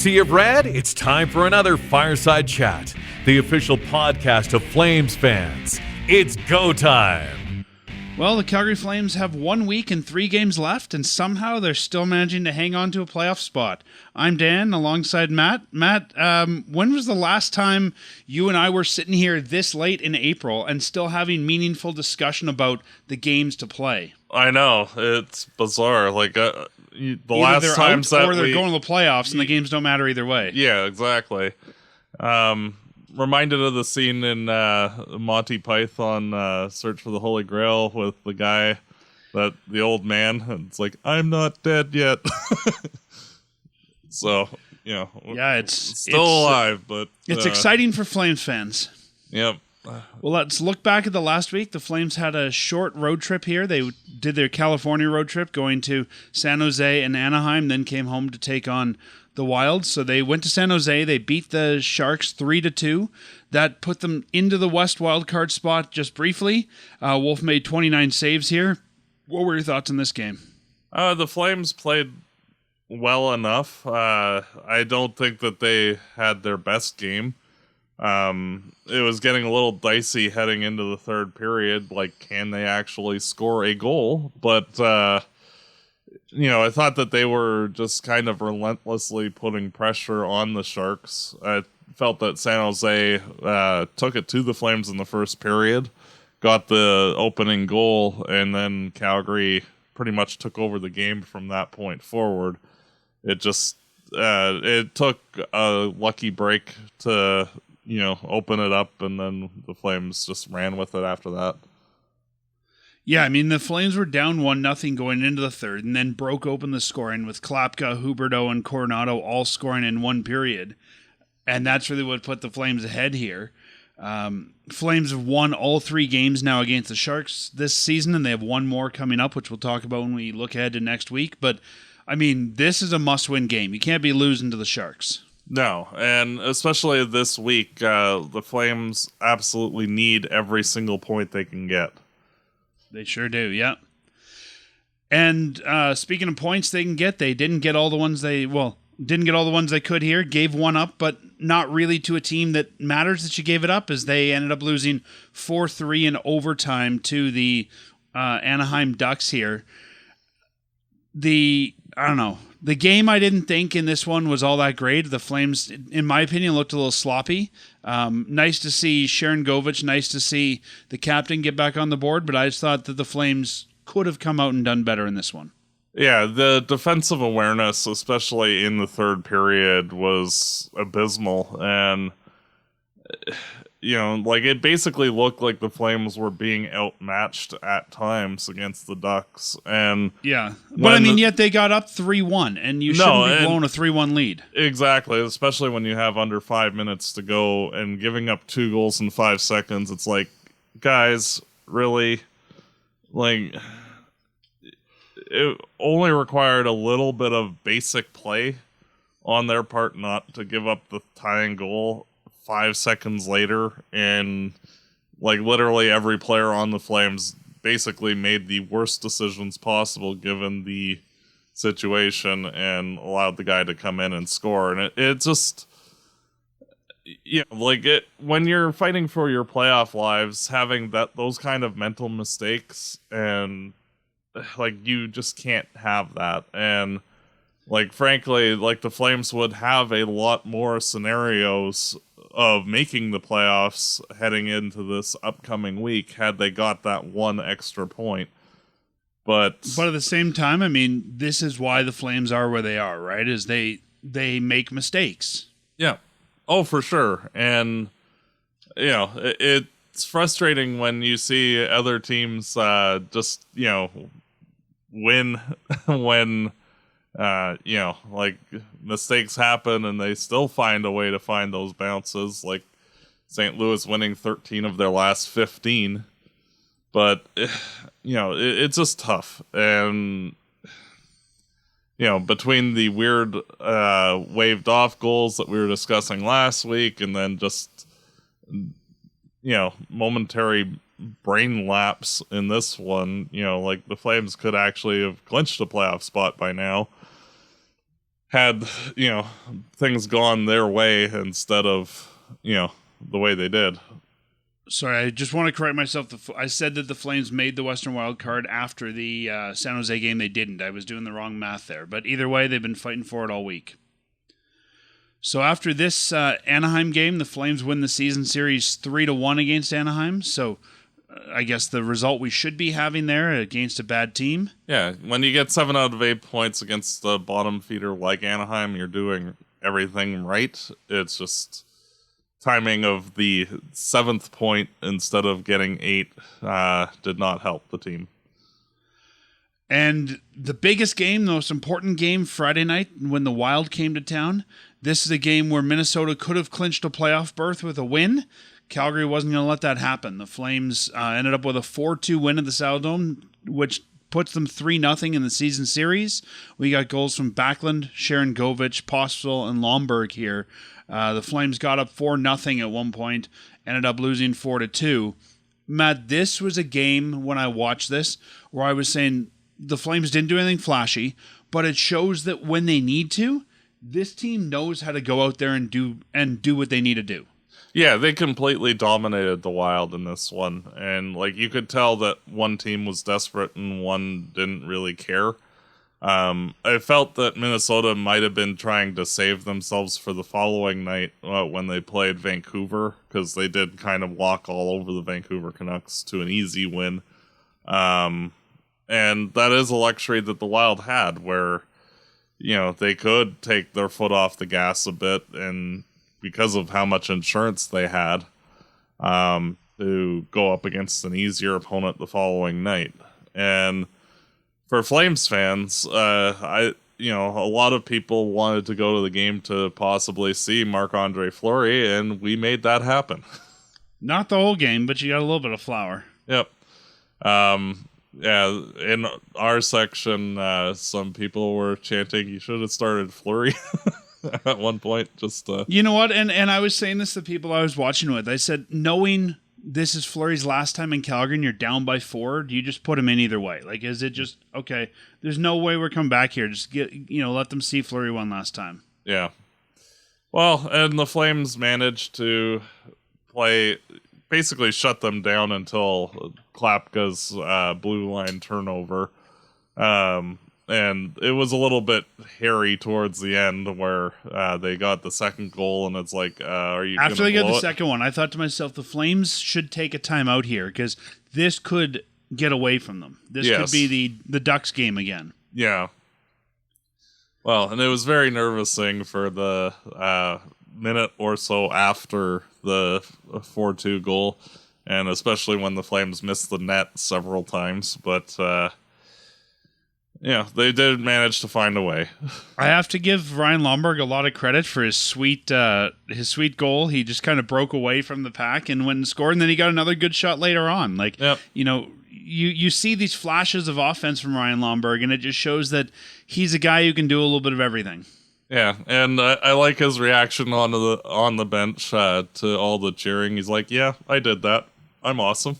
Sea of Red, it's time for another Fireside Chat, the official podcast of Flames fans. It's go time. Well, the Calgary Flames have 1 week and 3 games left, and somehow they're still managing to hang on to a playoff spot. I'm Dan, alongside Matt. Matt, when was the last time you and I were sitting here this late in April and still having meaningful discussion about the games to play? I know, it's bizarre. Like the Either last they're times out that or they're going to the playoffs, and the games don't matter either way. Yeah, exactly. Reminded of the scene in Monty Python, Search for the Holy Grail, with the guy, the old man. And it's like, I'm not dead yet. So, yeah, it's still alive, but it's exciting for Flames fans. Yep. Well, let's look back at the last week. The Flames had a short road trip here. They did their California road trip, going to San Jose and Anaheim, then came home to take on the Wild. So they went to San Jose. They beat the Sharks 3-2. That put them into the West wildcard spot just briefly. Wolf made 29 saves here. What were your thoughts on this game? The Flames played well enough. I don't think that they had their best game. It was getting a little dicey heading into the third period. Like, can they actually score a goal? But, I thought that they were just kind of relentlessly putting pressure on the Sharks. I felt that San Jose took it to the Flames in the first period, got the opening goal, and then Calgary pretty much took over the game from that point forward. It just it took a lucky break to open it up, and then the Flames just ran with it after that. Yeah, I mean, the Flames were down 1-0 going into the third, and then broke open the scoring with Klapka, Huberdeau, and Coronado all scoring in one period. And that's really what put the Flames ahead here. Flames have won all 3 games now against the Sharks this season, and they have one more coming up, which we'll talk about when we look ahead to next week. But, I mean, this is a must-win game. You can't be losing to the Sharks. No, and especially this week, the Flames absolutely need every single point they can get. They sure do, yeah. And speaking of points they can get, they didn't get all the ones they could here. Gave one up, but not really to a team that matters that you gave it up, as they ended up losing 4-3 in overtime to the Anaheim Ducks here. The game, I didn't think in this one was all that great. The Flames, in my opinion, looked a little sloppy. Nice to see Sharangovich, nice to see the captain get back on the board, but I just thought that the Flames could have come out and done better in this one. Yeah, the defensive awareness, especially in the third period, was abysmal. And, it basically looked like the Flames were being outmatched at times against the Ducks. And yeah, but yet they got up 3-1, and you shouldn't be blowing a 3-1 lead. Exactly, especially when you have under 5 minutes to go and giving up 2 goals in 5 seconds. It's like, guys, really? Like, it only required a little bit of basic play on their part not to give up the tying goal 5 seconds later, and literally every player on the Flames basically made the worst decisions possible given the situation and allowed the guy to come in and score. And it just, when you're fighting for your playoff lives, having those kind of mental mistakes, and you just can't have that. And frankly, the Flames would have a lot more scenarios of making the playoffs heading into this upcoming week had they got that one extra point. But at the same time, I mean, this is why the Flames are where they are, right? Is they make mistakes. Yeah. Oh, for sure. And, it's frustrating when you see other teams just, win when mistakes happen and they still find a way to find those bounces, like St. Louis winning 13 of their last 15. But, it's just tough. And, between the weird waved off goals that we were discussing last week, and then just, momentary brain lapse in this one, the Flames could actually have clinched a playoff spot by now. had, things gone their way instead of, the way they did. Sorry, I just want to correct myself. I said that the Flames made the Western Wild Card after the San Jose game. They didn't. I was doing the wrong math there. But either way, they've been fighting for it all week. So after this Anaheim game, the Flames win the season series 3-1 against Anaheim. So I guess the result we should be having there against a bad team. Yeah, when you get 7 out of 8 points against the bottom feeder like Anaheim, you're doing everything right. It's just timing of the 7th point instead of getting 8 did not help the team. And the biggest game, the most important game Friday night when the Wild came to town, this is a game where Minnesota could have clinched a playoff berth with a win. Calgary wasn't going to let that happen. The Flames ended up with a 4-2 win at the Saddledome, which puts them 3-0 in the season series. We got goals from Backlund, Sharangovich, Postel, and Lomberg here. The Flames got up 4-0 at one point, ended up losing 4-2. Matt, this was a game when I watched this where I was saying the Flames didn't do anything flashy, but it shows that when they need to, this team knows how to go out there and do what they need to do. Yeah, they completely dominated the Wild in this one. And you could tell that one team was desperate and one didn't really care. I felt that Minnesota might have been trying to save themselves for the following night when they played Vancouver, because they did kind of walk all over the Vancouver Canucks to an easy win. And that is a luxury that the Wild had, where, they could take their foot off the gas a bit, and because of how much insurance they had, to go up against an easier opponent the following night. And for Flames fans, a lot of people wanted to go to the game to possibly see Marc-Andre Fleury, and we made that happen. Not the whole game, but you got a little bit of flour. Yep. Yeah, in our section, some people were chanting, "You should have started Fleury." At one point, You know what? And I was saying this to people I was watching with. I said, knowing this is Fleury's last time in Calgary and you're down by 4, do you just put him in either way? Is it just, okay, there's no way we're coming back here. Just let them see Fleury one last time. Yeah. Well, and the Flames managed to basically shut them down until Klapka's blue line turnover. And it was a little bit hairy towards the end where they got the second goal, and it's like, are you after they got the it? second one, I thought to myself, the Flames should take a timeout here because this could get away from them. This could be the Ducks game again. Yeah. Well, and it was very nervousing for the minute or so after the 4-2 goal, and especially when the Flames missed the net several times, but yeah, they did manage to find a way. I have to give Ryan Lomberg a lot of credit for his sweet goal. He just kind of broke away from the pack and went and scored, and then he got another good shot later on. You see these flashes of offense from Ryan Lomberg, and it just shows that he's a guy who can do a little bit of everything. Yeah, and I like his reaction on the bench to all the cheering. He's like, "Yeah, I did that. I'm awesome."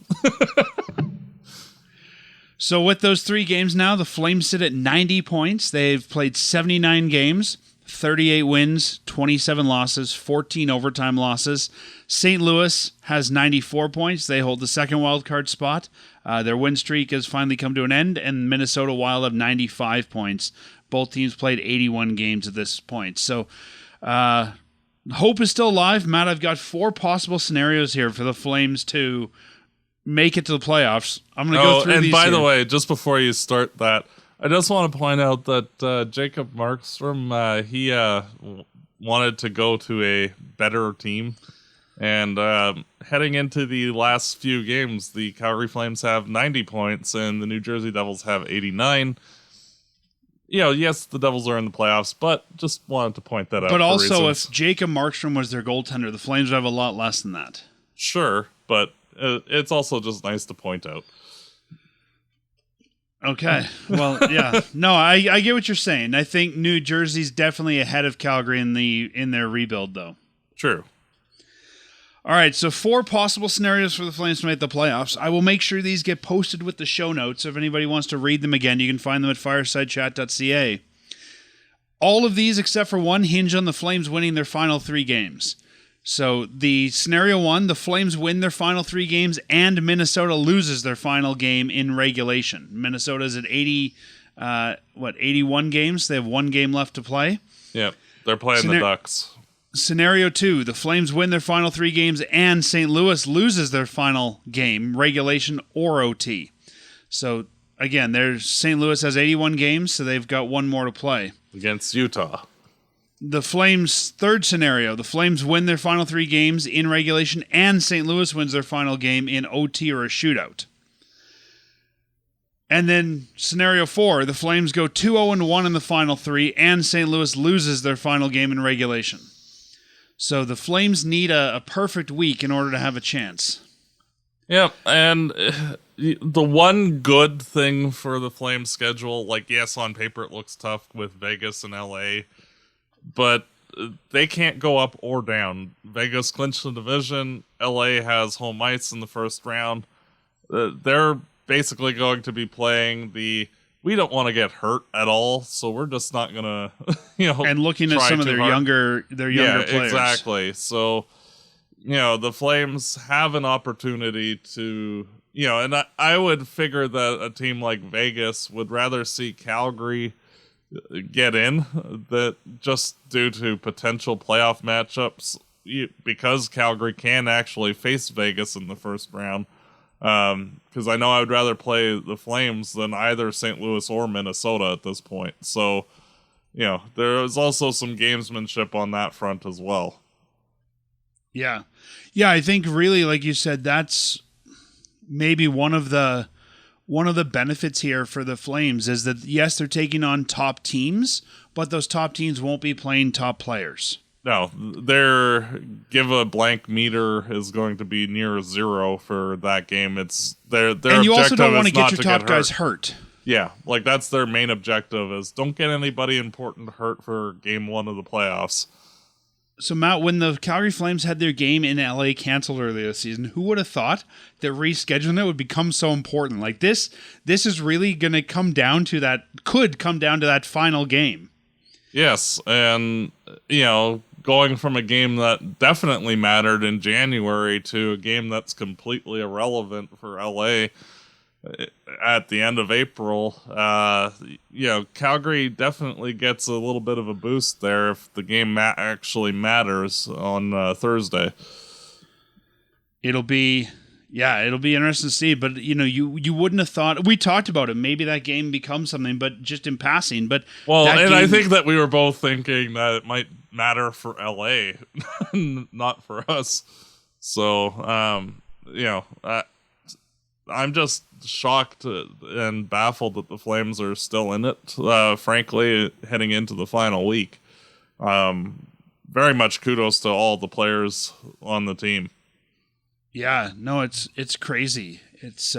So with those 3 games now, the Flames sit at 90 points. They've played 79 games, 38 wins, 27 losses, 14 overtime losses. St. Louis has 94 points. They hold the second wildcard spot. Their win streak has finally come to an end, and Minnesota Wild have 95 points. Both teams played 81 games at this point. So hope is still alive. Matt, I've got 4 possible scenarios here for the Flames to make it to the playoffs. I'm going to go through these. And by the way, just before you start that, I just want to point out that Jacob Markstrom, he wanted to go to a better team. And heading into the last few games, the Calgary Flames have 90 points and the New Jersey Devils have 89. Yes, the Devils are in the playoffs, but just wanted to point that out. But also, if Jacob Markstrom was their goaltender, the Flames would have a lot less than that. Sure, but it's also just nice to point out. Okay. Well, yeah. No, I get what you're saying. I think New Jersey's definitely ahead of Calgary in their rebuild, though. True. All right, so 4 possible scenarios for the Flames to make the playoffs. I will make sure these get posted with the show notes. So if anybody wants to read them again, you can find them at firesidechat.ca. All of these, except for one, hinge on the Flames winning their final 3 games. So the scenario 1, the Flames win their final 3 games and Minnesota loses their final game in regulation. Minnesota's at 81 games. They have 1 game left to play. Yep, they're playing the Ducks. Scenario 2, the Flames win their final 3 games and St. Louis loses their final game, regulation or OT. So again, there's St. Louis has 81 games, so they've got 1 more to play. Against Utah. The Flames' third scenario, the Flames win their final 3 games in regulation and St. Louis wins their final game in OT or a shootout. And then scenario 4, the Flames go 2-0-1 in the final 3 and St. Louis loses their final game in regulation. So the Flames need a perfect week in order to have a chance. Yep, and the one good thing for the Flames schedule, like, yes, on paper it looks tough with Vegas and LA, but they can't go up or down. Vegas clinched the division. LA has home ice in the first round. They're basically going to be playing we don't want to get hurt at all, so we're just not going to, and looking at some of their younger players. Exactly. So, the Flames have an opportunity to, and I would figure that a team like Vegas would rather see Calgary get in, that just due to potential playoff matchups, because Calgary can actually face Vegas in the first round. Because I know I would rather play the Flames than either St. Louis or Minnesota at this point. So, there is also some gamesmanship on that front as well. Yeah. Yeah, I think really, like you said, that's maybe one of the benefits here for the Flames is that, yes, they're taking on top teams, but those top teams won't be playing top players. No, their give a blank meter is going to be near 0 for that game. It's their and you also don't want to get your top hurt. guys hurt. Yeah, like that's their main objective is don't get anybody important hurt for game 1 of the playoffs. So, Matt, when the Calgary Flames had their game in LA canceled earlier this season, who would have thought that rescheduling it would become so important? Like this is really going to come down to that final game. Yes, and, going from a game that definitely mattered in January to a game that's completely irrelevant for LA at the end of April, Calgary definitely gets a little bit of a boost there if the game actually matters on Thursday. It'll be interesting to see, but you wouldn't have thought. We talked about it. Maybe that game becomes something, but just in passing. But I think that we were both thinking that it might matter for LA, not for us. So, I'm just shocked and baffled that the Flames are still in it. Frankly, heading into the final week, very much kudos to all the players on the team. Yeah, no, it's crazy. It's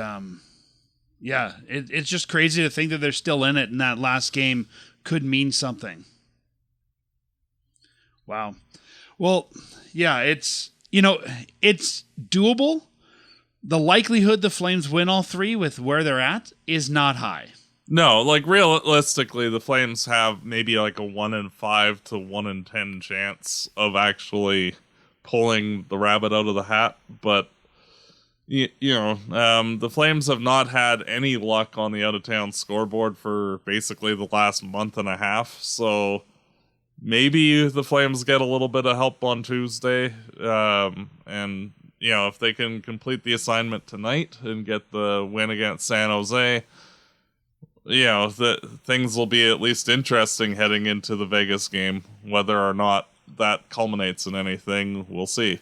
it's just crazy to think that they're still in it, and that last game could mean something. Wow. Well, yeah, it's doable. The likelihood the Flames win all 3 with where they're at is not high. No, like realistically, the Flames have maybe like a 1 in 5 to 1 in 10 chance of actually pulling the rabbit out of the hat, but the Flames have not had any luck on the out-of-town scoreboard for basically the last month and a half, so maybe the Flames get a little bit of help on Tuesday, and if they can complete the assignment tonight and get the win against San Jose, things will be at least interesting heading into the Vegas game. Whether or not that culminates in anything, we'll see.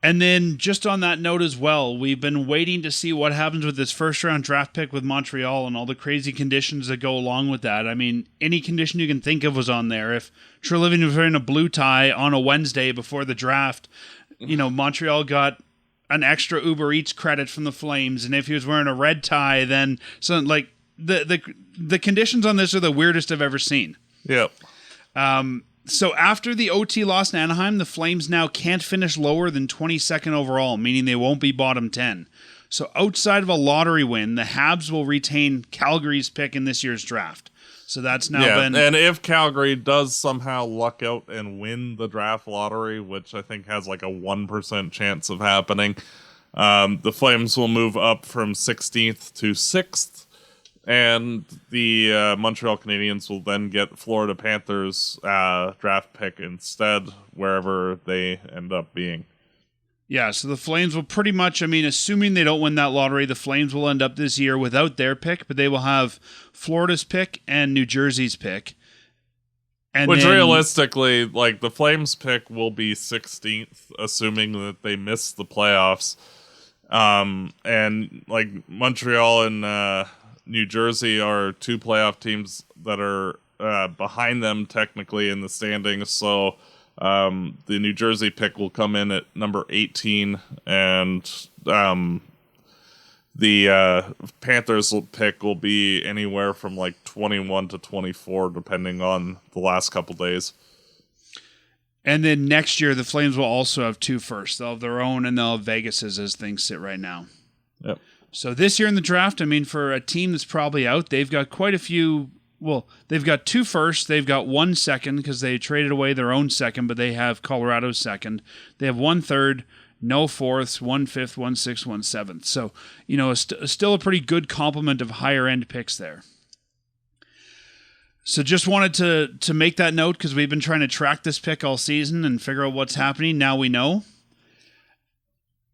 And then just on that note as well, we've been waiting to see what happens with this first-round draft pick with Montreal and all the crazy conditions that go along with that. I mean, any condition you can think of was on there. If Treliving was wearing a blue tie on a Wednesday before the draft, Montreal got an extra Uber Eats credit from the Flames, and if he was wearing a red tie, then the conditions on this are the weirdest I've ever seen. Yep. So after the OT loss in Anaheim, the Flames now can't finish lower than 22nd overall, meaning they won't be bottom 10. So outside of a lottery win, the Habs will retain Calgary's pick in this year's draft. So that's now been... And if Calgary does somehow luck out and win the draft lottery, which I think has like a 1% chance of happening, the Flames will move up from 16th to 6th, and the Montreal Canadiens will then get Florida Panthers draft pick instead, wherever they end up being. Yeah, so the Flames will pretty much, assuming they don't win that lottery, the Flames will end up this year without their pick, but they will have Florida's pick and New Jersey's pick. And which realistically, like, the Flames pick will be 16th, assuming that they miss the playoffs. And, like, Montreal and New Jersey are two playoff teams that are behind them technically in the standings, so... the New Jersey pick will come in at number 18, and the Panthers pick will be anywhere from like 21 to 24, depending on the last couple days. And then next year, the Flames will also have 2 firsts. They'll have their own, and they'll have Vegas's as things sit right now. Yep. So this year in the draft, for a team that's probably out, they've got quite a few... Well, they've got 2 firsts. They've got 1 second because they traded away their own second, but they have Colorado's second. They have 1 third, no fourths, 1 fifth, 1 sixth, 1 seventh. So, still a pretty good complement of higher end picks there. So just wanted to make that note because we've been trying to track this pick all season and figure out what's happening. Now we know.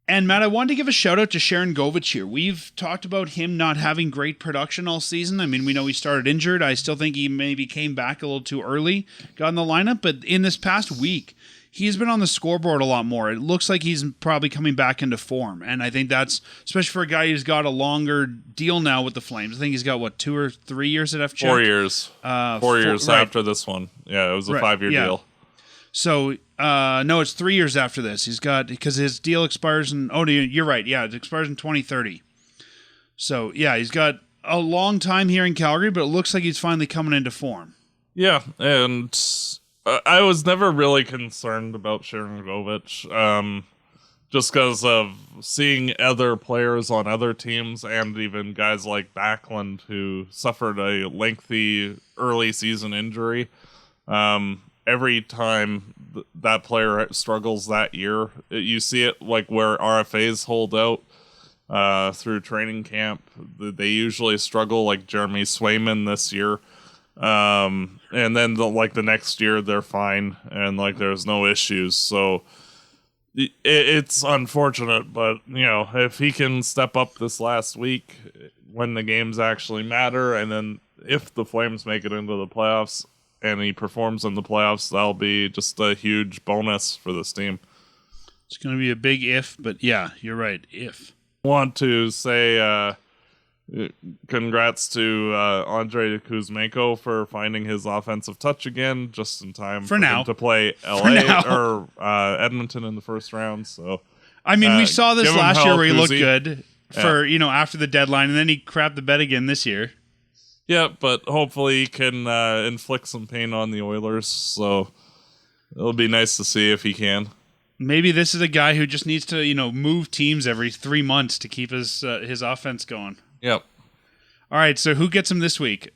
And Matt, I wanted to give a shout out to Sharangovich here. We've talked about him not having great production all season. We know he started injured. I still think he maybe came back a little too early, got in the lineup. But in this past week, he's been on the scoreboard a lot more. It looks like he's probably coming back into form. And I think that's, especially for a guy who's got a longer deal now with the Flames. I think he's got, 2 or 3 years at FCHEC? 4 years. 4 years right. After this one. Yeah, it was a 5-year deal. So, no, it's 3 years after this. He's got, because his deal expires in, you're right. Yeah, it expires in 2030. So, yeah, he's got a long time here in Calgary, but it looks like he's finally coming into form. Yeah, and I was never really concerned about Sharangovich, just because of seeing other players on other teams and even guys like Backlund who suffered a lengthy early season injury. Every time that player struggles that year, you see it like where RFAs hold out through training camp. They usually struggle, like Jeremy Swayman this year. And then the next year they're fine and like there's no issues. So it's unfortunate, but if he can step up this last week when the games actually matter, and then if the Flames make it into the playoffs, and he performs in the playoffs, that'll be just a huge bonus for this team. It's going to be a big if, but yeah, you're right, if. I want to say congrats to Andrei Kuzmenko for finding his offensive touch again, just in time for him to play LA or Edmonton in the first round. So, we saw this last year where he looked good for after the deadline, and then he crapped the bed again this year. Yeah, but hopefully he can inflict some pain on the Oilers, so it'll be nice to see if he can. Maybe this is a guy who just needs to, move teams every 3 months to keep his offense going. Yep. All right, so who gets him this week?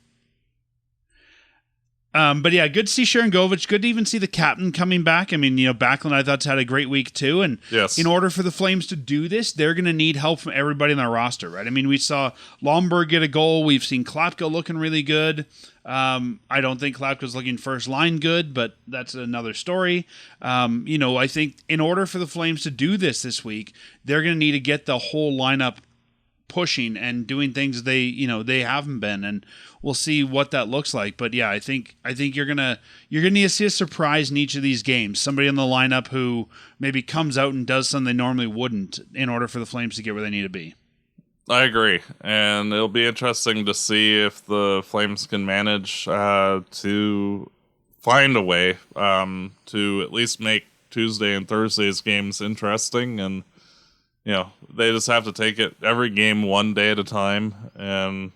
But yeah, good to see Sharangovich. Good to even see the captain coming back. Backlund, I thought's had a great week too. And yes, in order for the Flames to do this, they're going to need help from everybody in their roster, right? We saw Lomberg get a goal. We've seen Klapka looking really good. I don't think Klapka's looking first line good, but that's another story. I think in order for the Flames to do this week, they're going to need to get the whole lineup pushing and doing things they haven't been, and we'll see what that looks like. But yeah, I think you're gonna need to see a surprise in each of these games. Somebody in the lineup who maybe comes out and does something they normally wouldn't in order for the Flames to get where they need to be. I agree, and it'll be interesting to see if the Flames can manage to find a way to at least make Tuesday and Thursday's games interesting. And they just have to take it every game one day at a time and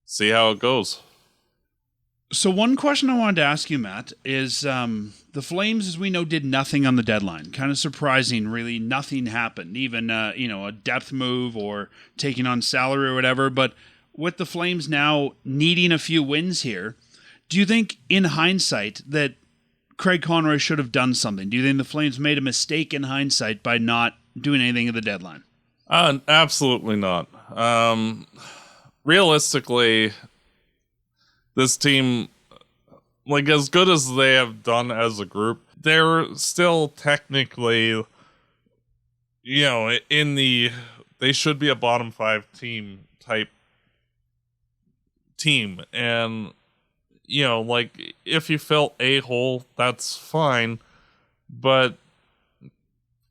see how it goes. So one question I wanted to ask you, Matt, is the Flames, as we know, did nothing on the deadline. Kind of surprising, really. Nothing happened, even a depth move or taking on salary or whatever. But with the Flames now needing a few wins here, do you think in hindsight that Craig Conroy should have done something? Do you think the Flames made a mistake in hindsight by not doing anything at the deadline? Absolutely not. Realistically, this team, like as good as they have done as a group, they're still technically, they should be a bottom 5 team type team. And, if you fill a hole, that's fine. But,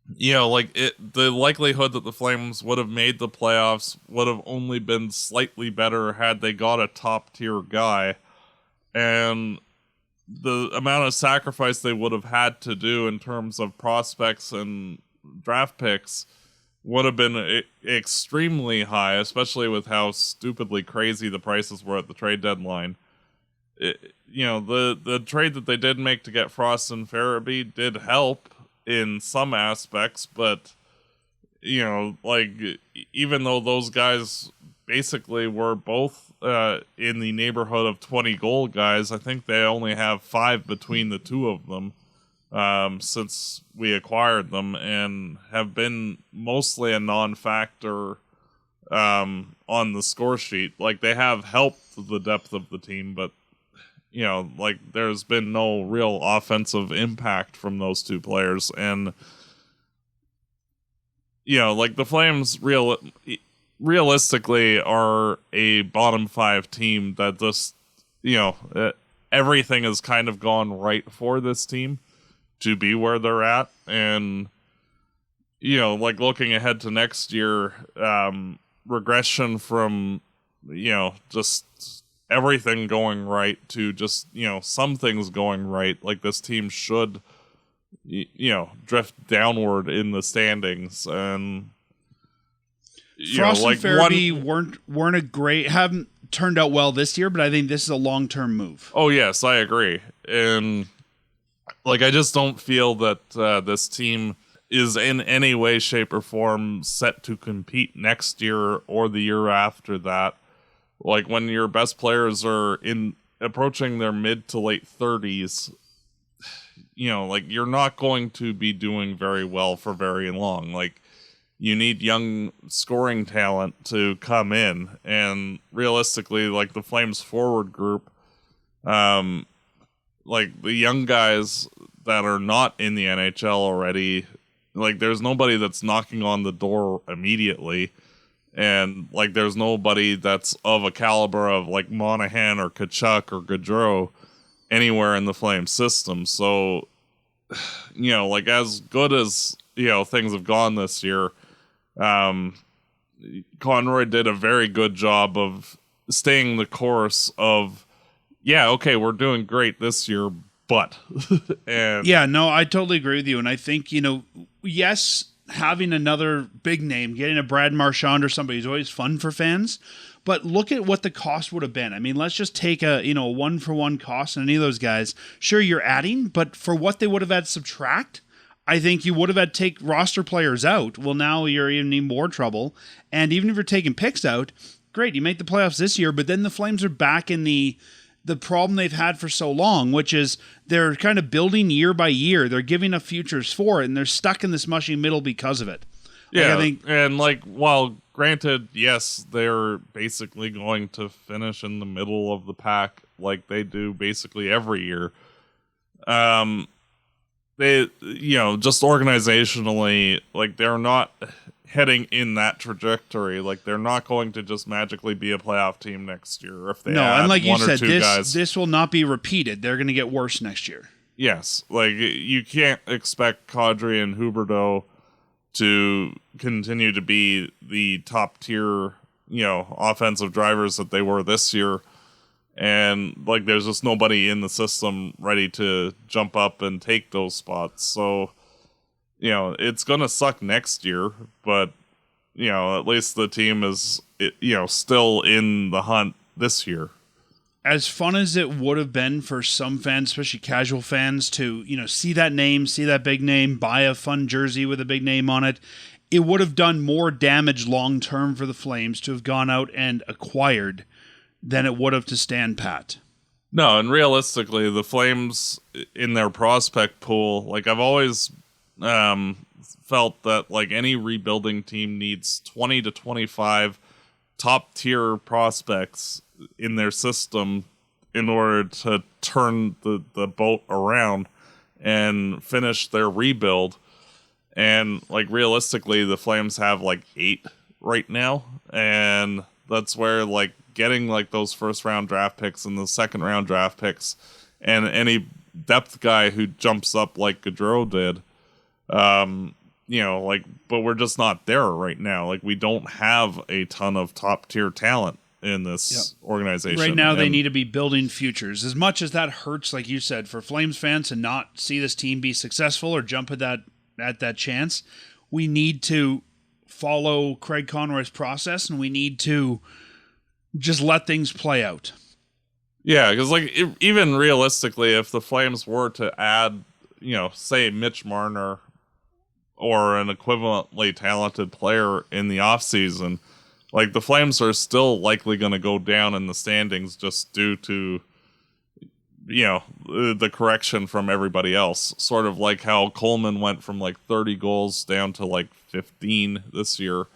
the likelihood that the Flames would have made the playoffs would have only been slightly better had they got a top tier guy. And the amount of sacrifice they would have had to do in terms of prospects and draft picks would have been extremely high, especially with how stupidly crazy the prices were at the trade deadline. The trade that they did make to get Frost and Farabee did help in some aspects, but even though those guys basically were both in the neighborhood of 20 goal guys, I think they only have 5 between the two of them since we acquired them, and have been mostly a non-factor on the score sheet. Like, they have helped the depth of the team, but there's been no real offensive impact from those two players. And, the Flames realistically are a bottom 5 team that just, everything has kind of gone right for this team to be where they're at. And, looking ahead to next year, regression from, just everything going right to just, some things going right. Like, this team should, drift downward in the standings. And Frost and Farabee haven't turned out well this year, but I think this is a long-term move. Oh yes, I agree. And I just don't feel that this team is in any way, shape, or form set to compete next year or the year after that. When your best players are approaching their mid to late 30s, you're not going to be doing very well for very long. You need young scoring talent to come in, and realistically, the Flames forward group, the young guys that are not in the NHL already, there's nobody that's knocking on the door immediately. And, there's nobody that's of a caliber of, Monahan or Kachuk or Gaudreau anywhere in the Flames system. So, as good as, things have gone this year, Conroy did a very good job of staying the course of, we're doing great this year, but. And yeah, no, I totally agree with you. And I think, yes, having another big name, getting a Brad Marchand or somebody is always fun for fans. But look at what the cost would have been. I mean, let's just take a one-for-one cost on any of those guys. Sure, you're adding, but for what they would have had to subtract, I think you would have had to take roster players out. Well, now you're even in more trouble. And even if you're taking picks out, great, you make the playoffs this year, but then the Flames are back in the problem they've had for so long, which is they're kind of building year by year. They're giving up futures for it, and they're stuck in this mushy middle because of it. Yeah, I think, and while granted, yes, they're basically going to finish in the middle of the pack like they do basically every year. They, just organizationally, they're not heading in that trajectory. They're not going to just magically be a playoff team next year if they add and like one you said, or two guys. This will not be repeated. They're going to get worse next year. Yes, you can't expect Kadri and Huberdeau to continue to be the top tier, offensive drivers that they were this year. And there's just nobody in the system ready to jump up and take those spots. So, it's going to suck next year, but, at least the team is, still in the hunt this year. As fun as it would have been for some fans, especially casual fans, to, see that name, see that big name, buy a fun jersey with a big name on it, it would have done more damage long term for the Flames to have gone out and acquired than it would have to stand pat. No, and realistically, the Flames in their prospect pool, like I've always felt that like any rebuilding team needs 20 to 25 top tier prospects in their system in order to turn the boat around and finish their rebuild. And like realistically, the Flames have like 8 right now, and that's where like getting like those first round draft picks and the second round draft picks and any depth guy who jumps up like Gaudreau did, like, but we're just not there right now. Like we don't have a ton of top tier talent in this organization. Right now, they need to be building futures. As much as that hurts, like you said, for Flames fans to not see this team be successful or jump at that chance, we need to follow Craig Conroy's process, and we need to just let things play out. Yeah, because like even realistically, if the Flames were to add, say Mitch Marner or an equivalently talented player in the offseason, like the Flames are still likely going to go down in the standings just due to, the correction from everybody else. Sort of like how Coleman went from like 30 goals down to like 15 this year.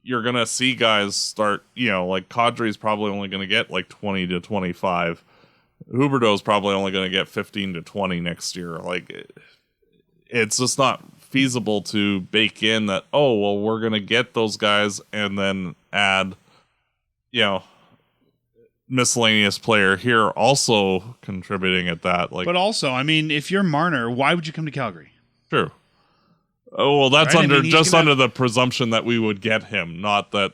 You're going to see guys start, like Kadri's probably only going to get like 20 to 25. Huberdeau's probably only going to get 15 to 20 next year. Like it's just not feasible to bake in that, we're going to get those guys and then add, miscellaneous player here also contributing at that. Like, but also, I mean, if you're Marner, why would you come to Calgary? True. Oh, well, that's right? under the presumption that we would get him, not that,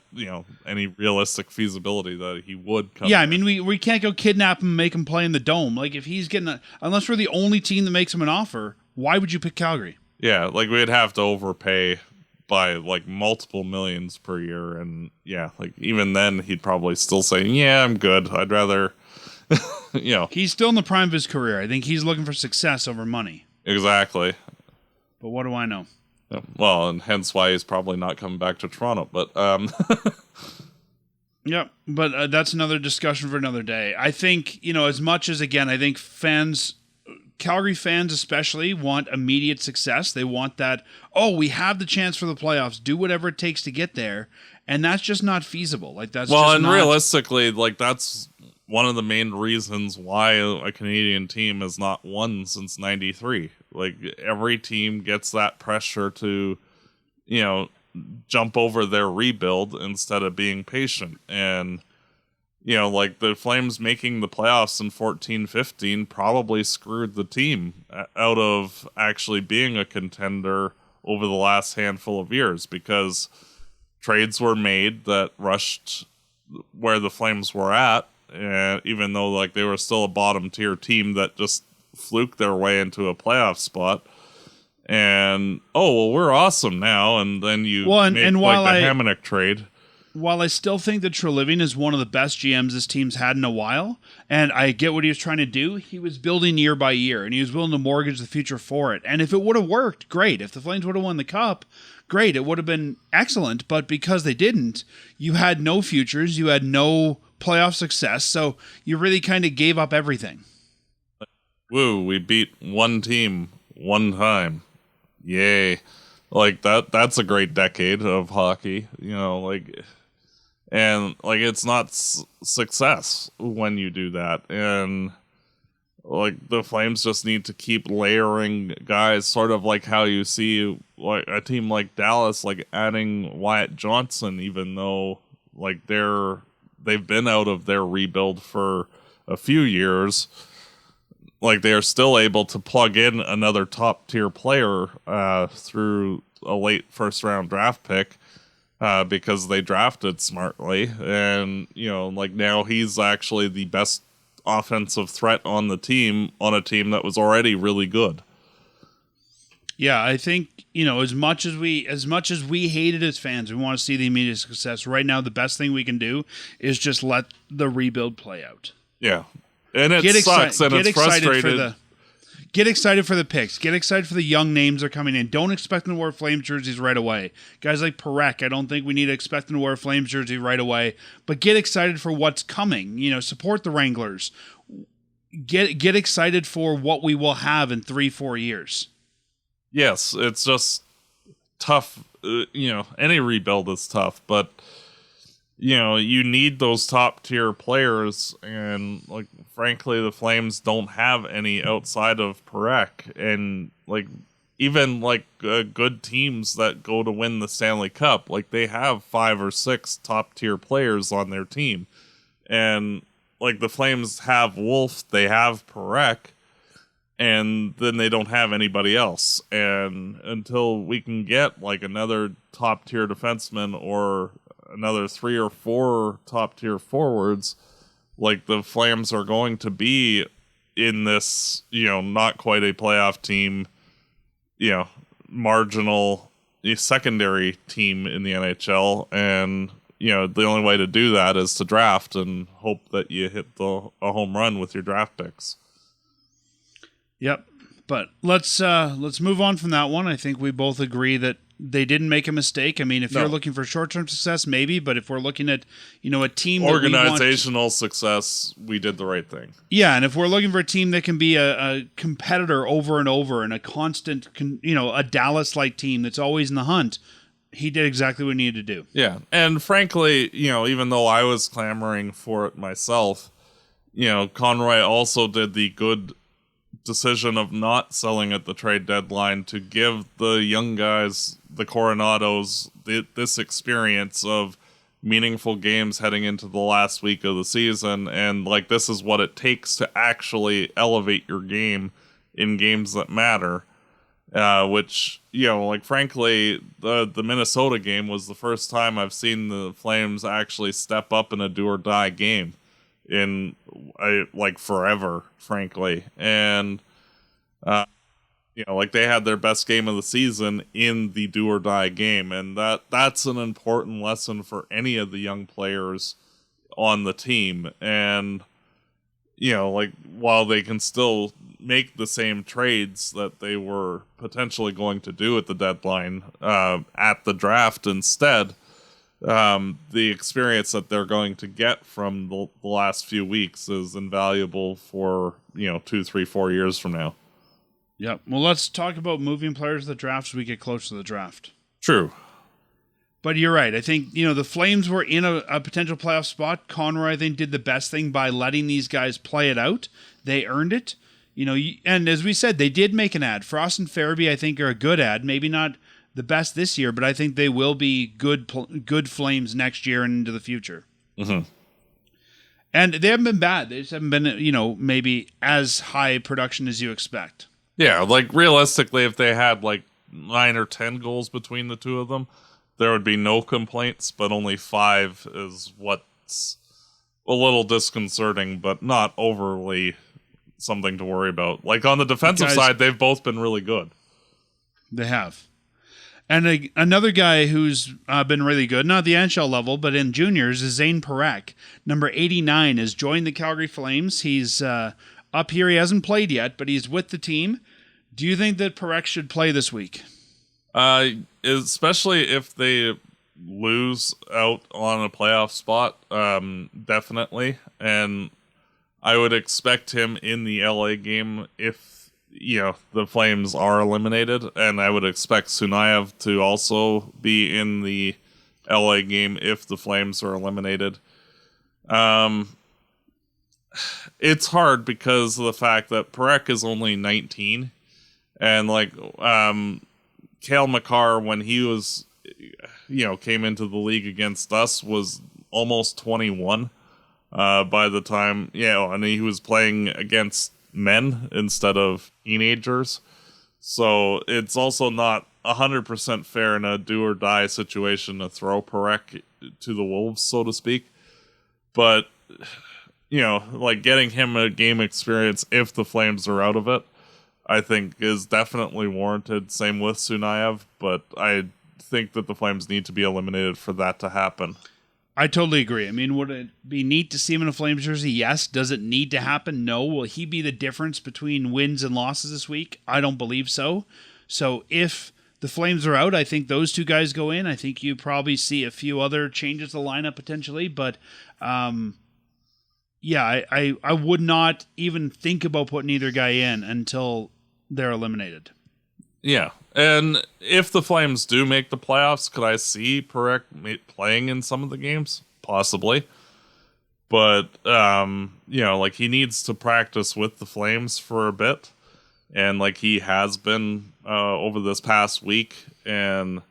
any realistic feasibility that he would come. Yeah, here. I mean, we can't go kidnap him and make him play in the Dome. Like, if he's getting unless we're the only team that makes him an offer, why would you pick Calgary? Yeah, like we'd have to overpay by like multiple millions per year, and yeah, like even then he'd probably still say, "Yeah, I'm good. I'd rather," He's still in the prime of his career. I think he's looking for success over money. Exactly. But what do I know? Yeah, well, and hence why he's probably not coming back to Toronto. But yeah, but that's another discussion for another day. I think as much as again, I think Calgary fans especially want immediate success. They want that, we have the chance for the playoffs. Do whatever it takes to get there. And that's just not feasible. Like realistically, like that's one of the main reasons why a Canadian team has not won since 93. Like every team gets that pressure to, jump over their rebuild instead of being patient. And like the Flames making the playoffs in 14-15 probably screwed the team out of actually being a contender over the last handful of years, because trades were made that rushed where the Flames were at, and even though like they were still a bottom tier team that just fluked their way into a playoff spot. And we're awesome now, and then you make the Hamonic trade. While I still think that Treliving is one of the best GMs this team's had in a while, and I get what he was trying to do, he was building year by year, and he was willing to mortgage the future for it. And if it would have worked, great. If the Flames would have won the Cup, great. It would have been excellent. But because they didn't, you had no futures, you had no playoff success, so you really kind of gave up everything. Woo, we beat one team one time. Yay. Like that's a great decade of hockey, and like it's not success when you do that. And like the Flames just need to keep layering guys, sort of like how you see like a team like Dallas like adding Wyatt Johnson, even though like they've been out of their rebuild for a few years. Like they are still able to plug in another top tier player through a late first round draft pick because they drafted smartly, and like now he's actually the best offensive threat on the team, on a team that was already really good. Yeah, I think as much as we hate it as fans, we want to see the immediate success. Right now, the best thing we can do is just let the rebuild play out. Yeah. And it sucks, and it's frustrating. get excited for the picks. Get excited for the young names that are coming in. Don't expect them to wear Flames jerseys right away. Guys like Parekh, I don't think we need to expect them to wear a Flames jersey right away. But get excited for what's coming. Support the Wranglers. Get excited for what we will have in 3-4 years. Yes, it's just tough. Any rebuild is tough, but you need those top tier players, and frankly, the Flames don't have any outside of Parekh, and even good teams that go to win the Stanley Cup, they have 5 or 6 top tier players on their team, and the Flames have Wolf, they have Parekh, and then they don't have anybody else. And until we can get another top tier defenseman or another 3 or 4 top tier forwards, the Flames are going to be in this, not quite a playoff team, marginal secondary team in the NHL. And the only way to do that is to draft and hope that you hit a home run with your draft picks. Yep. But let's move on from that one. I think we both agree that they didn't make a mistake. I mean, if you're looking for short-term success, maybe. But if we're looking at, a team organizational success, we did the right thing. Yeah, and if we're looking for a team that can be a competitor over and over and a constant, a Dallas-like team that's always in the hunt, he did exactly what he needed to do. Yeah, and frankly, even though I was clamoring for it myself, Conroy also did the good decision of not selling at the trade deadline to give the young guys, the Coronados, this experience of meaningful games heading into the last week of the season. And this is what it takes to actually elevate your game in games that matter. Which, frankly, the Minnesota game was the first time I've seen the Flames actually step up in a do or die game in forever, frankly. And they had their best game of the season in the do or die game, and that's an important lesson for any of the young players on the team. And while they can still make the same trades that they were potentially going to do at the deadline at the draft instead, the experience that they're going to get from the last few weeks is invaluable for 2, 3, 4 years from now. Yep. Well, let's talk about moving players to the draft as we get closer to the draft. True. But you're right. I think, the Flames were in a potential playoff spot. Conroy, I think, did the best thing by letting these guys play it out. They earned it. And as we said, they did make an ad. Frost and Farabee, I think, are a good ad. Maybe not the best this year, but I think they will be good Flames next year and into the future. Mm-hmm. And they haven't been bad. They just haven't been, maybe as high production as you expect. Yeah, realistically, if they had 9 or 10 goals between the two of them, there would be no complaints, but only 5 is what's a little disconcerting, but not overly something to worry about. On the defensive side, they've both been really good. They have. And another guy who's been really good, not at the NHL level, but in juniors, is Zayne Parekh. Number 89 has joined the Calgary Flames. He's up here. He hasn't played yet, but he's with the team. Do you think that Parekh should play this week? Especially if they lose out on a playoff spot, definitely. And I would expect him in the LA game if, the Flames are eliminated. And I would expect Sunayev to also be in the LA game if the Flames are eliminated. It's hard because of the fact that Parekh is only 19. And Cale Makar, when he was, came into the league against us, was almost 21 by the time, and he was playing against men instead of teenagers. So it's also not 100% fair in a do or die situation to throw Parekh to the wolves, so to speak. But, getting him a game experience if the Flames are out of it, I think is definitely warranted. Same with Sunayev, but I think that the Flames need to be eliminated for that to happen. I totally agree. I mean, would it be neat to see him in a Flames jersey? Yes. Does it need to happen? No. Will he be the difference between wins and losses this week? I don't believe so. So if the Flames are out, I think those two guys go in. I think you probably see a few other changes to the lineup potentially, but yeah, I would not even think about putting either guy in until they're eliminated. Yeah, and if the Flames do make the playoffs, could I see Parekh playing in some of the games? Possibly. But, like he needs to practice with the Flames for a bit. And like he has been over this past week. And,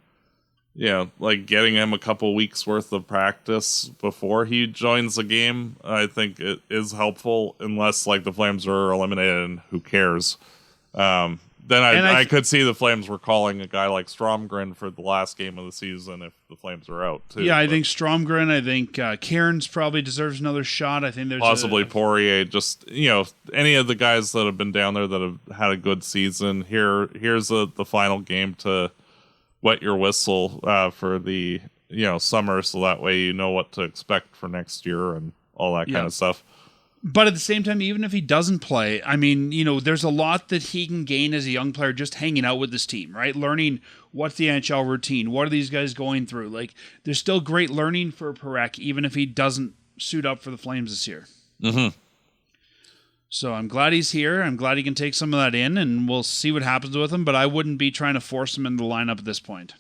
like getting him a couple weeks worth of practice before he joins the game, I think it is helpful. Unless like the Flames are eliminated and who cares. Then I could see the Flames recalling a guy like Stromgren for the last game of the season if the Flames are out, too. Yeah, I think Stromgren, I think Cairns probably deserves another shot. I think there's possibly Poirier, just, any of the guys that have been down there that have had a good season. Here's the final game to wet your whistle for the, summer, so that way you know what to expect for next year and all that kind of stuff. But at the same time, even if he doesn't play, I mean, there's a lot that he can gain as a young player just hanging out with this team, right? Learning what's the NHL routine, what are these guys going through. Like, there's still great learning for Parekh, even if he doesn't suit up for the Flames this year. Mm-hmm. So I'm glad he's here. I'm glad he can take some of that in, and we'll see what happens with him. But I wouldn't be trying to force him into the lineup at this point.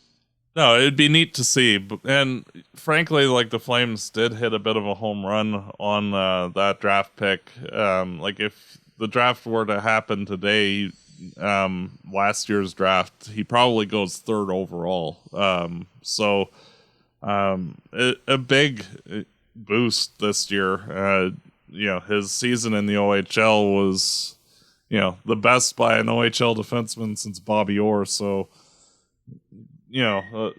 No, it'd be neat to see. And frankly, like the Flames did hit a bit of a home run on that draft pick. Like if the draft were to happen today, last year's draft, he probably goes third overall. So a big boost this year. His season in the OHL was, the best by an OHL defenseman since Bobby Orr. So, a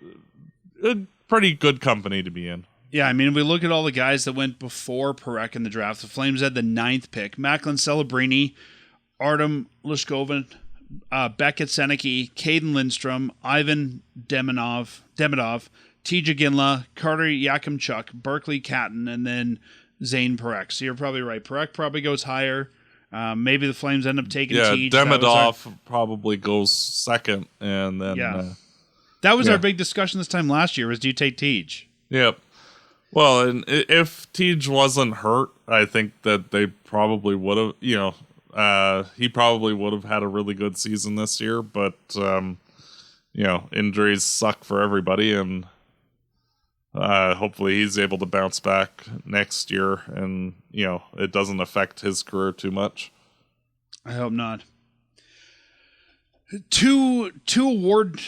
pretty good company to be in. Yeah, I mean, if we look at all the guys that went before Parekh in the draft, the Flames had the 9th pick. Macklin Celebrini, Artem Lishkovin, Beckett Senecki, Caden Lindstrom, Ivan Demidov, TJ Ginla, Carter Yakimchuk, Berkeley Catton, and then Zayne Parekh. So you're probably right. Parekh probably goes higher. Maybe the Flames end up taking Tej. Demidov probably goes second, and then... that was our big discussion this time last year, was do you take Tej? Yep. Well, and if Tej wasn't hurt, I think that they probably would have, he probably would have had a really good season this year, but, injuries suck for everybody, and hopefully he's able to bounce back next year, and, it doesn't affect his career too much. I hope not. Two award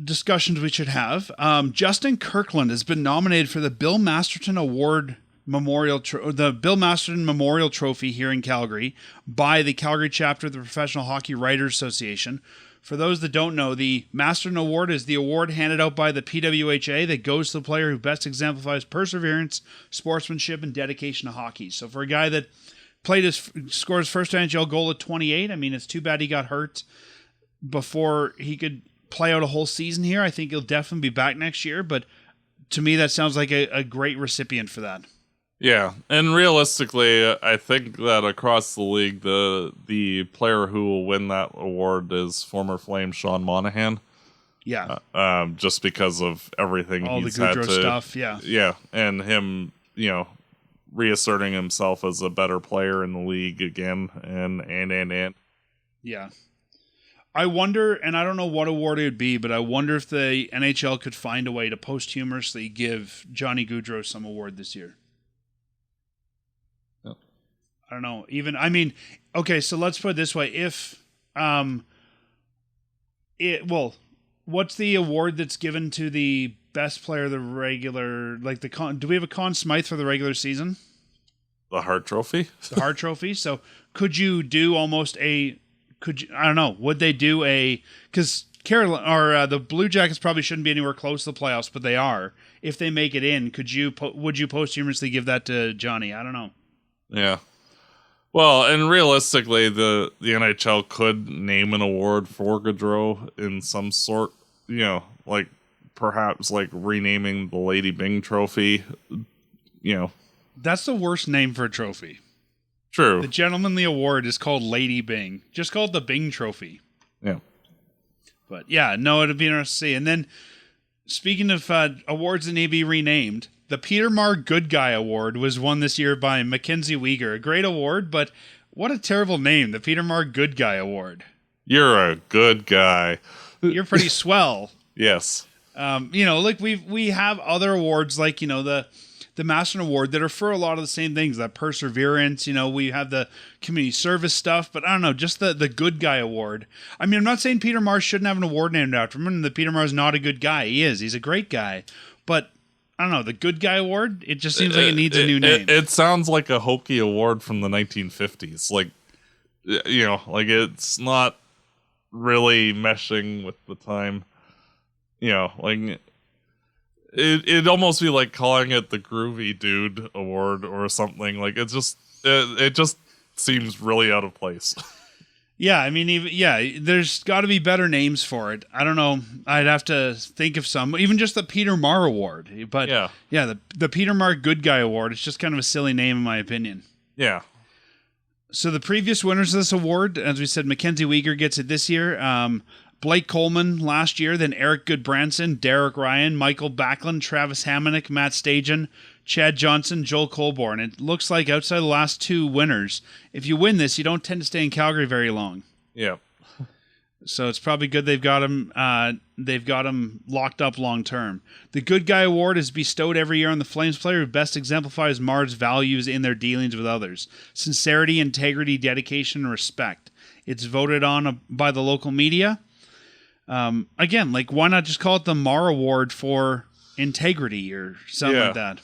discussions we should have. Justin Kirkland has been nominated for the Bill Masterton Award the Bill Masterton Memorial Trophy here in Calgary by the Calgary chapter of the Professional Hockey Writers Association. For those that don't know, the Masterton Award is the award handed out by the PWHA that goes to the player who best exemplifies perseverance, sportsmanship, and dedication to hockey. So for a guy that scored his first NHL goal at 28, I mean, it's too bad he got hurt before he could play out a whole season here. I think he'll definitely be back next year, but to me that sounds like a great recipient for that. Yeah, and realistically, I think that across the league, the player who will win that award is former Flame Sean Monahan. Yeah. Just because of everything all he's the had Goudreau to stuff, yeah. Yeah, and him, reasserting himself as a better player in the league again, and. Yeah. I wonder, and I don't know what award it would be, but I wonder if the NHL could find a way to posthumously give Johnny Gaudreau some award this year. Yep. I don't know. Okay, so let's put it this way. If, what's the award that's given to the best player of the regular, do we have a Conn Smythe for the regular season? The Hart Trophy? The Hart Trophy. So could you do almost I don't know. Would they do because the Blue Jackets probably shouldn't be anywhere close to the playoffs, but they are. If they make it in, would you posthumously give that to Johnny? I don't know. Yeah. Well, and realistically, the NHL could name an award for Gaudreau in some sort, perhaps like renaming the Lady Byng Trophy That's the worst name for a trophy. True. The Gentlemanly Award is called Lady Bing. Just call it the Bing Trophy. Yeah. But yeah, no, it'd be interesting to see. And then, speaking of awards that need to be renamed, the Peter Marr Good Guy Award was won this year by Mackenzie Weegar. A great award, but what a terrible name, the Peter Marr Good Guy Award. You're a good guy. You're pretty swell. Yes. Like we have other awards like, the Master Award that are for a lot of the same things, that perseverance, we have the community service stuff, but I don't know, just the Good Guy Award. I mean, I'm not saying Peter Marr shouldn't have an award named after him, and that Peter Marr is not a good guy. He is. He's a great guy. But I don't know, the Good Guy Award, it just seems like it needs a new name. It sounds like a hokey award from the 1950s. Like, like it's not really meshing with the time. Like it'd almost be like calling it the Groovy Dude Award or something. Like it just seems really out of place. Yeah, I mean, there's got to be better names for it. I don't know. I'd have to think of some. Even just the Peter Marr Award. But yeah, the Peter Marr Good Guy Award, it's just kind of a silly name in my opinion. Yeah. So the previous winners of this award, as we said, Mackenzie Weegar gets it this year. Blake Coleman last year, then Eric Goodbranson, Derek Ryan, Michael Backlund, Travis Hamonic, Matt Stajan, Chad Johnson, Joel Colborne. It looks like outside the last two winners, if you win this, you don't tend to stay in Calgary very long. Yeah. So it's probably good they've got him locked up long term. The Good Guy Award is bestowed every year on the Flames player who best exemplifies Marr's values in their dealings with others: sincerity, integrity, dedication, and respect. It's voted on by the local media. Again, like, why not just call it the Marr Award for integrity or something like that?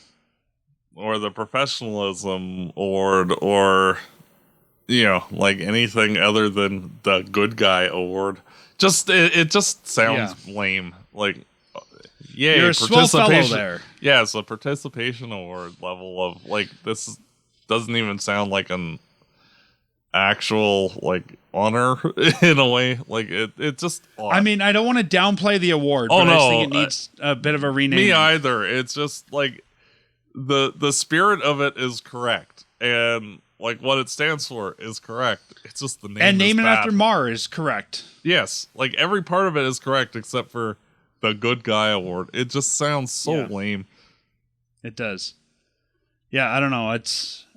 Or the professionalism award, or, like anything other than the Good Guy Award. It just sounds lame. Like, yay, you're a swell fellow there. Yeah, it's a participation award level of, like, this doesn't even sound like an actual, like, honor in a way. Like it just odd. I mean, I don't want to downplay the award, but I just think it needs a bit of a rename. Me either. It's just like the spirit of it is correct, and like what it stands for is correct. It's just the name, and naming it bad. after Marr is correct. Yes, like every part of it is correct except for the Good Guy Award. It just sounds so lame. It does. Yeah, I don't know.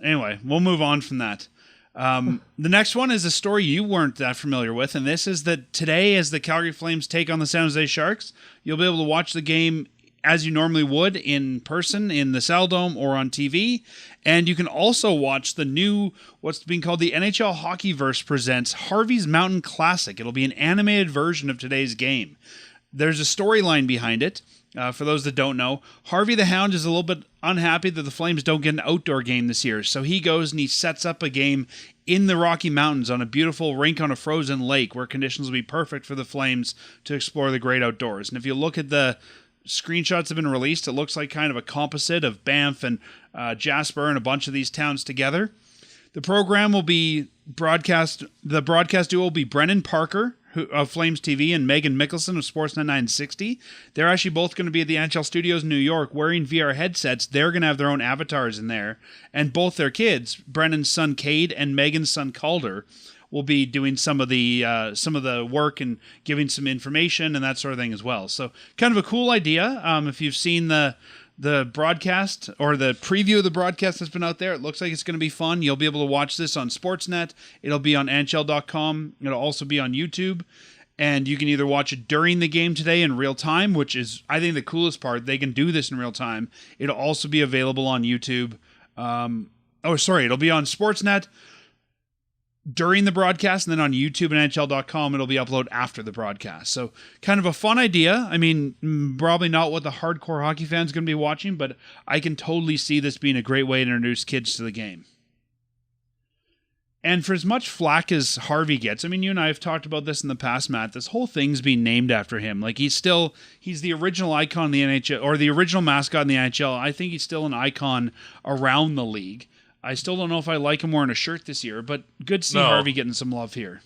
Anyway, we'll move on from that. The next one is a story you weren't that familiar with, and this is that today, as the Calgary Flames take on the San Jose Sharks, you'll be able to watch the game as you normally would in person in the Saddle Dome or on TV, and you can also watch the new, what's being called the NHL Hockeyverse presents Harvey's Mountain Classic. It'll be an animated version of today's game. There's a storyline behind it. For those that don't know, Harvey the Hound is a little bit unhappy that the Flames don't get an outdoor game this year. So he goes and he sets up a game in the Rocky Mountains on a beautiful rink on a frozen lake where conditions will be perfect for the Flames to explore the great outdoors. And if you look at the screenshots that have been released, it looks like kind of a composite of Banff and Jasper and a bunch of these towns together. The program will be the broadcast duo will be Brendan Parker of Flames TV and Megan Mickelson of Sportsnet 960. They're actually both going to be at the NHL Studios in New York wearing VR headsets. They're going to have their own avatars in there. And both their kids, Brendan's son Cade and Megan's son Calder, will be doing some of the work and giving some information and that sort of thing as well. So kind of a cool idea. If you've seen the broadcast or the preview of the broadcast that's been out there, it looks like it's going to be fun. You'll be able to watch this on Sportsnet. It'll be on NHL.com. It'll also be on YouTube. And you can either watch it during the game today in real time, which is, I think, the coolest part. They can do this in real time. It'll also be available on YouTube. It'll be on Sportsnet during the broadcast, and then on YouTube and NHL.com, it'll be uploaded after the broadcast. So kind of a fun idea. I mean, probably not what the hardcore hockey fans going to be watching, but I can totally see this being a great way to introduce kids to the game. And for as much flack as Harvey gets, I mean, you and I have talked about this in the past, Matt, this whole thing's being named after him. Like, he's the original icon in the NHL, or the original mascot in the NHL. I think he's still an icon around the league. I still don't know if I like him wearing a shirt this year, but good to see Harvey getting some love here.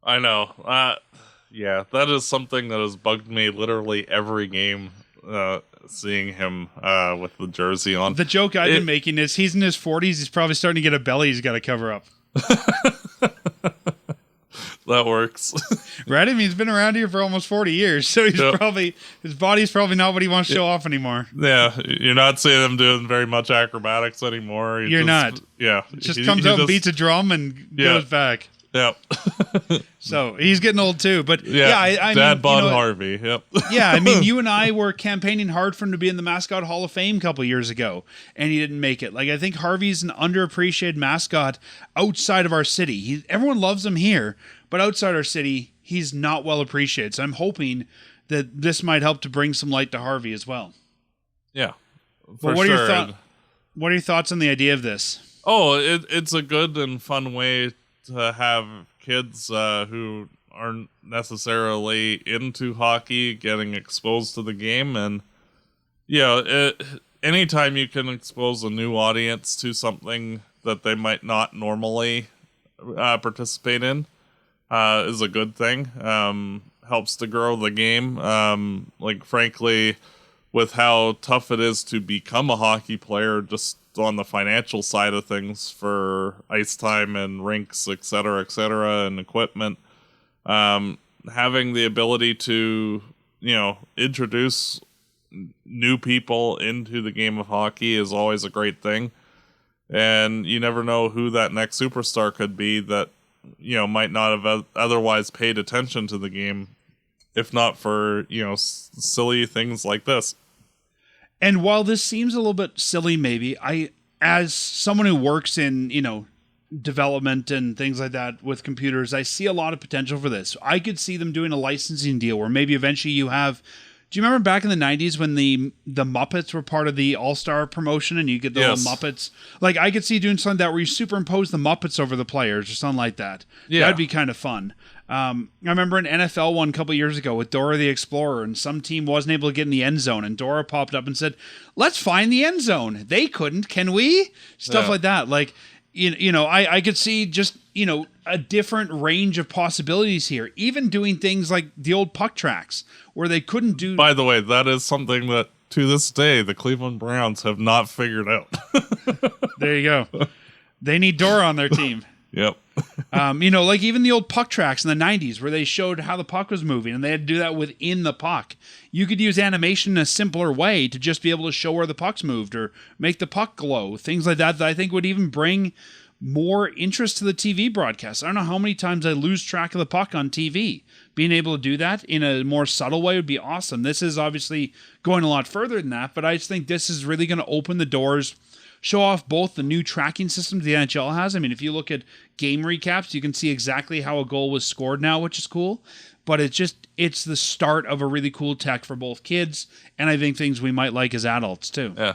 I know. Yeah, that is something that has bugged me literally every game seeing him with the jersey on. The joke I've been making is he's in his 40s. He's probably starting to get a belly he's got to cover up. That works. Right? I mean, he's been around here for almost 40 years, so he's probably his body's probably not what he wants to show off anymore. Yeah, you're not seeing him doing very much acrobatics anymore. You're not. Yeah. Just comes out and beats a drum and goes back. Yep. So he's getting old too. But I Dad mean, bod Harvey. Yep. Yeah, I mean, you and I were campaigning hard for him to be in the Mascot Hall of Fame a couple years ago, and he didn't make it. Like, I think Harvey's an underappreciated mascot outside of our city. Everyone loves him here, but outside our city, he's not well appreciated. So I'm hoping that this might help to bring some light to Harvey as well. Yeah. But what are your thoughts on the idea of this? Oh, it's a good and fun way to have kids who aren't necessarily into hockey getting exposed to the game. And anytime you can expose a new audience to something that they might not normally participate in is a good thing. Helps to grow the game. Like, frankly, with how tough it is to become a hockey player, just on the financial side of things for ice time and rinks, et cetera, and equipment, having the ability to, introduce new people into the game of hockey is always a great thing. And you never know who that next superstar could be that, might not have otherwise paid attention to the game if not for, silly things like this. And while this seems a little bit silly, maybe, as someone who works in, development and things like that with computers, I see a lot of potential for this. I could see them doing a licensing deal where maybe eventually you have. Do you remember back in the 90s when the Muppets were part of the All-Star promotion and you get the little Muppets? Like, I could see doing something like that where you superimpose the Muppets over the players or something like that. Yeah. That'd be kind of fun. I remember an NFL one a couple years ago with Dora the Explorer, and some team wasn't able to get in the end zone, and Dora popped up and said, "Let's find the end zone." They couldn't. Can we? Stuff like that. Like, I could see just, a different range of possibilities here. Even doing things like the old puck tracks where they couldn't do. By the way, that is something that to this day the Cleveland Browns have not figured out. There you go. They need Dora on their team. Yep. Like even the old puck tracks in the 90s where they showed how the puck was moving and they had to do that within the puck. You could use animation in a simpler way to just be able to show where the puck's moved or make the puck glow. Things like that I think would even bring more interest to the TV broadcast. I don't know how many times I lose track of the puck on TV. Being able to do that in a more subtle way would be awesome. This is obviously going a lot further than that, but I just think this is really going to open the doors, show off both the new tracking systems the NHL has. I mean, if you look at game recaps, you can see exactly how a goal was scored now, which is cool. But it's the start of a really cool tech for both kids, and I think things we might like as adults too. Yeah.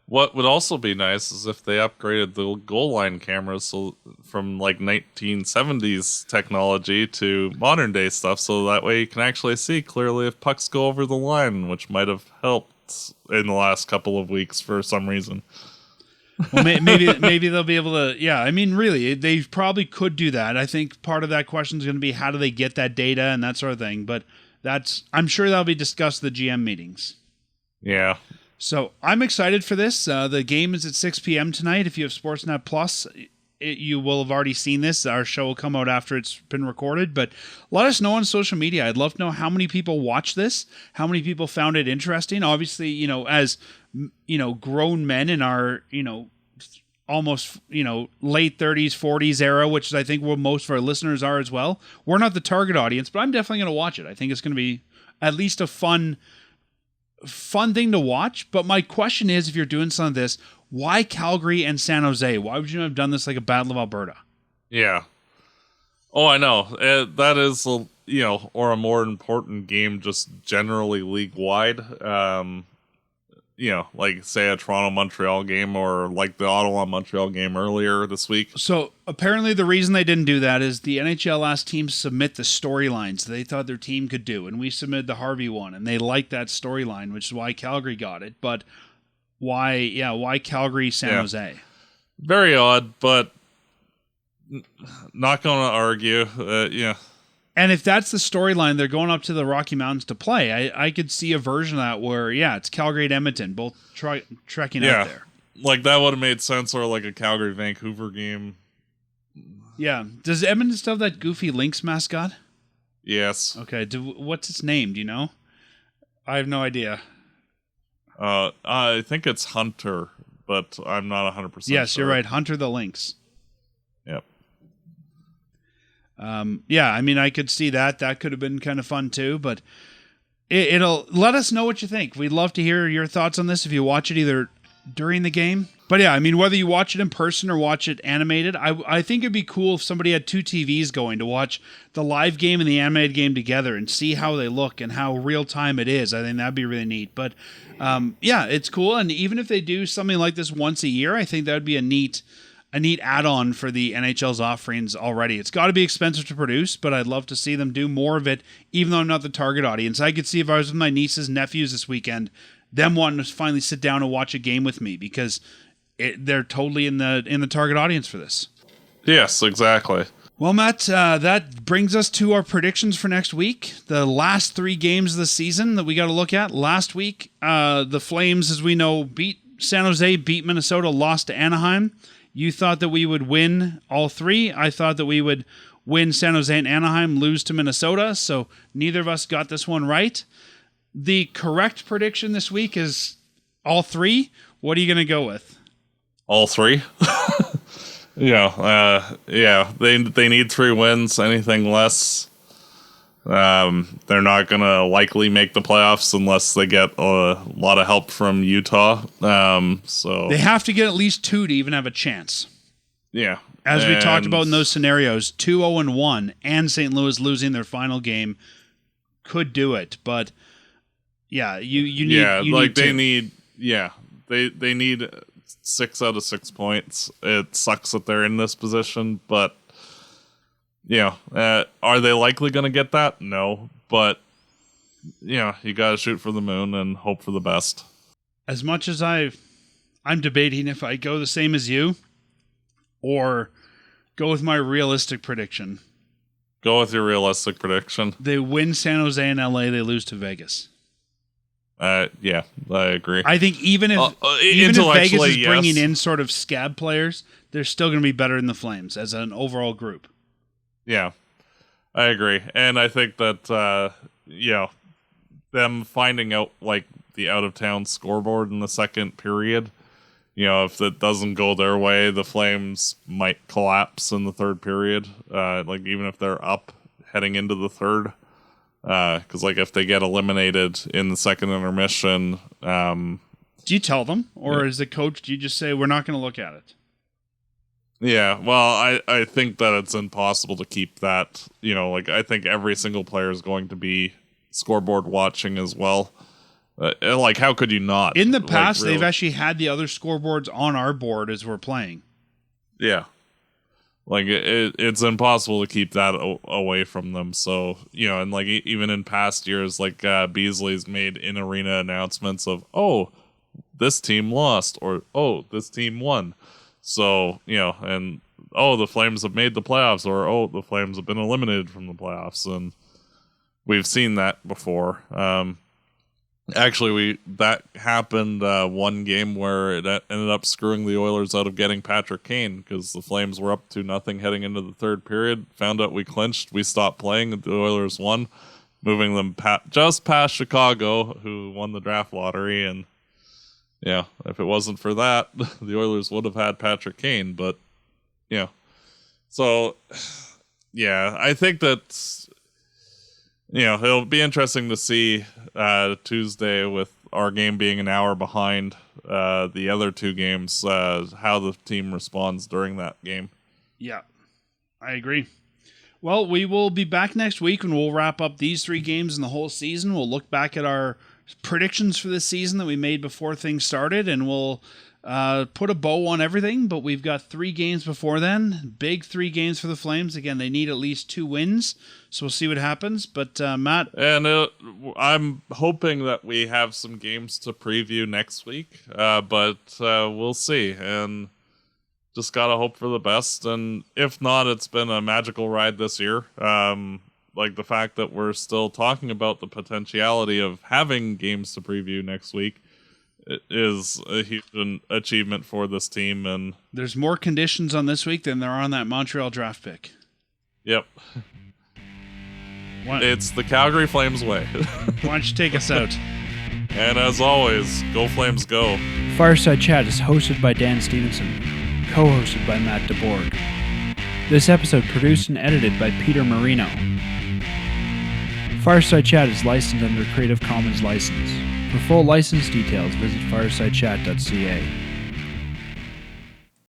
What would also be nice is if they upgraded the goal line cameras from like 1970s technology to modern day stuff, so that way you can actually see clearly if pucks go over the line, which might have helped in the last couple of weeks for some reason. Well, maybe they'll be able to. Yeah, I mean, really, they probably could do that. I think part of that question is going to be how do they get that data and that sort of thing. But I'm sure that'll be discussed at the GM meetings. Yeah. So I'm excited for this. The game is at 6 p.m. tonight. If you have Sportsnet Plus, you will have already seen this. Our show will come out after it's been recorded. But let us know on social media. I'd love to know how many people watch this, how many people found it interesting. Obviously, as grown men in our, almost, late 30s, 40s era, which is, I think, what most of our listeners are as well. We're not the target audience, but I'm definitely going to watch it. I think it's going to be at least a fun thing to watch. But my question is, if you're doing some of this, why Calgary and San Jose? Why would you have done this like a Battle of Alberta? Yeah. Oh, I know. That is, or a more important game just generally league-wide. Like, say, a Toronto-Montreal game or like the Ottawa-Montreal game earlier this week. So, apparently the reason they didn't do that is the NHL asked teams submit the storylines they thought their team could do, and we submitted the Harvey one, and they liked that storyline, which is why Calgary got it. But why Calgary, San Jose? Very odd, but not going to argue. And if that's the storyline, they're going up to the Rocky Mountains to play. I could see a version of that where, it's Calgary and Edmonton, both trekking out there. Like, that would have made sense, or like a Calgary-Vancouver game. Yeah. Does Edmonton still have that goofy Lynx mascot? Yes. Okay. What's its name? Do you know? I have no idea. I think it's Hunter, but I'm not 100% Yes, sure. you're right. Hunter the Lynx. Yep. I mean, I could see that. That could have been kind of fun too, but it'll let us know what you think. We'd love to hear your thoughts on this if you watch it either during the game. But yeah, I mean, whether you watch it in person or watch it animated, I think it'd be cool if somebody had two TVs going to watch the live game and the animated game together and see how they look and how real time it is. I think that'd be really neat. But it's cool. And even if they do something like this once a year, I think that would be a neat add-on for the NHL's offerings already. It's got to be expensive to produce, but I'd love to see them do more of it, even though I'm not the target audience. I could see if I was with my nieces and nephews this weekend, them wanting to finally sit down and watch a game with me because they're totally in the target audience for this. Yes, exactly. Well, Matt, that brings us to our predictions for next week. The last 3 games of the season that we got to look at. Last week, the Flames, as we know, beat San Jose, beat Minnesota, lost to Anaheim. You thought that we would win all 3. I thought that we would win San Jose and Anaheim, lose to Minnesota. So neither of us got this one right. The correct prediction this week is all 3. What are you going to go with? All 3? They need 3 wins. Anything less, they're not going to likely make the playoffs unless they get a lot of help from Utah. So they have to get at least 2 to even have a chance. Yeah. As we talked about in those scenarios, 2-0-1 and St. Louis losing their final game could do it. But yeah, they need 6 out of 6 points. It sucks that they're in this position, but are they likely going to get that? No, but you got to shoot for the moon and hope for the best. As much as I'm debating if I go the same as you or go with my realistic prediction. Go with your realistic prediction. They win San Jose and LA, they lose to Vegas. Yeah, I agree. I think even if Vegas is bringing in sort of scab players, they're still going to be better than the Flames as an overall group. Yeah, I agree. And I think that, them finding out, like, the out-of-town scoreboard in the second period, if it doesn't go their way, the Flames might collapse in the third period, even if they're up heading into the third. Because, if they get eliminated in the second intermission... do you tell them? Or as the coach, do you just say, we're not going to look at it? Yeah, well, I think that it's impossible to keep that. I think every single player is going to be scoreboard watching as well. How could you not? In the past, they've actually had the other scoreboards on our board as we're playing. Yeah. It's impossible to keep that away from them. So, and even in past years, Beasley's made in-arena announcements of, oh, this team lost, or, oh, this team won. So, and, oh, the Flames have made the playoffs, or, oh, the Flames have been eliminated from the playoffs. And we've seen that before. Actually, that happened one game where it ended up screwing the Oilers out of getting Patrick Kane because the Flames were up 2-0 heading into the third period. Found out we clinched. We stopped playing. The Oilers won, moving them just past Chicago, who won the draft lottery. And yeah, if it wasn't for that, the Oilers would have had Patrick Kane. But so yeah, I think that. It'll be interesting to see Tuesday with our game being an hour behind the other 2 games, how the team responds during that game. Yeah, I agree. Well, we will be back next week and we'll wrap up these 3 games in the whole season. We'll look back at our predictions for this season that we made before things started, and we'll put a bow on everything, but we've got 3 games before then. Big 3 games for the Flames. Again, they need at least 2 wins, so we'll see what happens. But Matt... And I'm hoping that we have some games to preview next week, but we'll see. And just got to hope for the best. And if not, it's been a magical ride this year. like the fact that we're still talking about the potentiality of having games to preview next week is a huge achievement for this team. And there's more conditions on this week than there are on that Montreal draft pick. Yep. It's the Calgary Flames way. Why don't you take us out? And as always, go Flames go. Fireside Chat is hosted by Dan Stevenson, co-hosted by Matt DeBorg. This episode produced and edited by Peter Marino. Fireside Chat is licensed under Creative Commons license. For full license details, visit firesidechat.ca.